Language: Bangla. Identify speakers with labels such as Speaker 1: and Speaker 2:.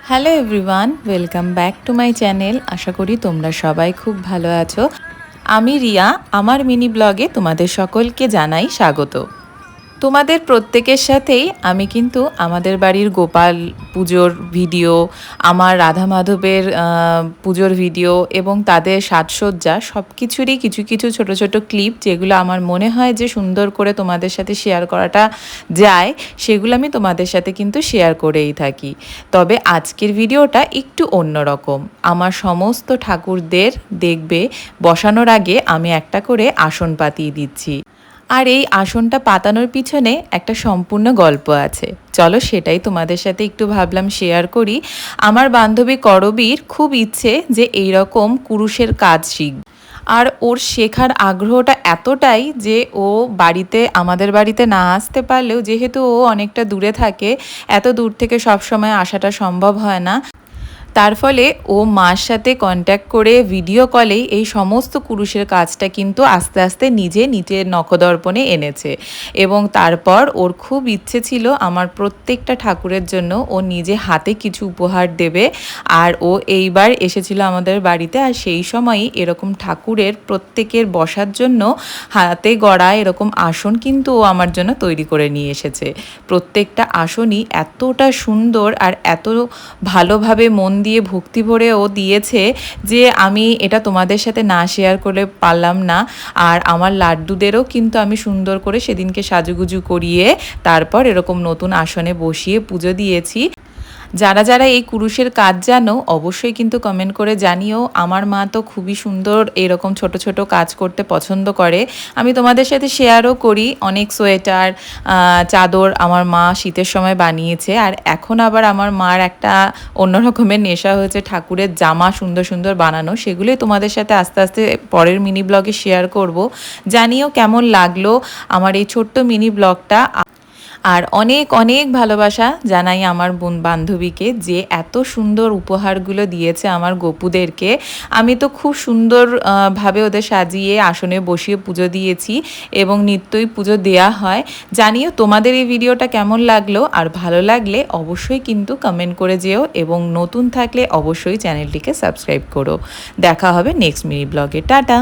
Speaker 1: Hello everyone, welcome back to my channel. আশা করি তোমরা সবাই খুব ভালো আছো। আমি রিয়া, আমার মিনি ব্লগে তোমাদের সকলকে জানাই স্বাগত। তোমাদের প্রত্যেকের সাথেই আমি কিন্তু আমাদের বাড়ির গোপাল পুজোর ভিডিও, আমার রাধা মাধবের পুজোর ভিডিও এবং তাদের সাজসজ্জা সব কিছুরই কিছু কিছু ছোট ছোট ক্লিপ, যেগুলো আমার মনে হয় যে সুন্দর করে তোমাদের সাথে শেয়ার করাটা যায়, সেগুলো আমি তোমাদের সাথে কিন্তু শেয়ার করেই থাকি। তবে আজকের ভিডিওটা একটু অন্যরকম। আমার সমস্ত ঠাকুরদের দেখবে বসানোর আগে আমি একটা করে আসন পাতিয়ে দিচ্ছি, আর এই আসনটা পাতানোর পিছনে একটা সম্পূর্ণ গল্প আছে। চলো সেটাই তোমাদের সাথে একটু ভাবলাম শেয়ার করি। আমার বান্ধবী করবীর খুব ইচ্ছে যে এই রকম কুরুশের কাজ শিখবে, আর ওর শেখার আগ্রহটা এতটাই যে ও আমাদের বাড়িতে না আসতে পারলেও, যেহেতু ও অনেকটা দূরে থাকে, এত দূর থেকে সব সময় আসাটা সম্ভব হয় না, তার ফলে ও মার সাথে কন্ট্যাক্ট করে ভিডিও কলেই এই সমস্ত কুরুশের কাজটা কিন্তু আস্তে আস্তে নিজের নখদর্পণে এনেছে। এবং তারপর ওর খুব ইচ্ছে ছিল আমার প্রত্যেকটা ঠাকুরের জন্য ও নিজে হাতে কিছু উপহার দেবে। আর ও এইবার এসেছিল আমাদের বাড়িতে, আর সেই সময়ই এরকম ঠাকুরের প্রত্যেকের বসার জন্য হাতে গড়া এরকম আসন কিন্তু ও আমার জন্য তৈরি করে নিয়ে এসেছে। প্রত্যেকটা আসনই এতটা সুন্দর আর এত ভালোভাবে মন দিয়ে ভক্তি ভরে ও দিয়েছে যে আমি এটা তোমাদের সাথে না শেয়ার করে পারলাম না। আর আমার লাড্ডুদেরও কিন্তু আমি সুন্দর করে সেদিনকে সাজুগুজু করিয়ে তারপর এরকম নতুন আসনে বসিয়ে পুজো দিয়েছি। যারা যারা এই কুরুশের কাজ জানো অবশ্যই কিন্তু কমেন্ট করে জানিও। আমার মা তো খুবই সুন্দর এরকম ছোট ছোট কাজ করতে পছন্দ করে। আমি তোমাদের সাথে শেয়ারও করি, অনেক সোয়েটার, চাদর আমার মা শীতের সময় বানিয়েছে। আর এখন আবার আমার মার একটা অন্যরকমের নেশা হয়েছে ঠাকুরের জামা সুন্দর সুন্দর বানানো। সেগুলোই তোমাদের সাথে আস্তে আস্তে পরের মিনি ব্লগে শেয়ার করব। জানিও কেমন লাগলো আমার এই ছোট্ট মিনি ব্লগটা। আর অনেক অনেক ভালোবাসা জানাই আমার বান্ধবীকে, যে এত সুন্দর উপহারগুলো দিয়েছে আমার গপুদেরকে। আমি তো খুব সুন্দর ভাবে ওদের সাজিয়ে আসনে বসিয়ে পুজো দিয়েছি এবং নিত্যই পুজো দেয়া হয়। জানিও তোমাদের এই ভিডিওটা কেমন লাগলো, আর ভালো লাগলে অবশ্যই কিন্তু কমেন্ট করে যেও, এবং নতুন থাকলে অবশ্যই চ্যানেলটিকে সাবস্ক্রাইব করো। দেখা হবে নেক্সট মিনি ব্লগে। টাটা।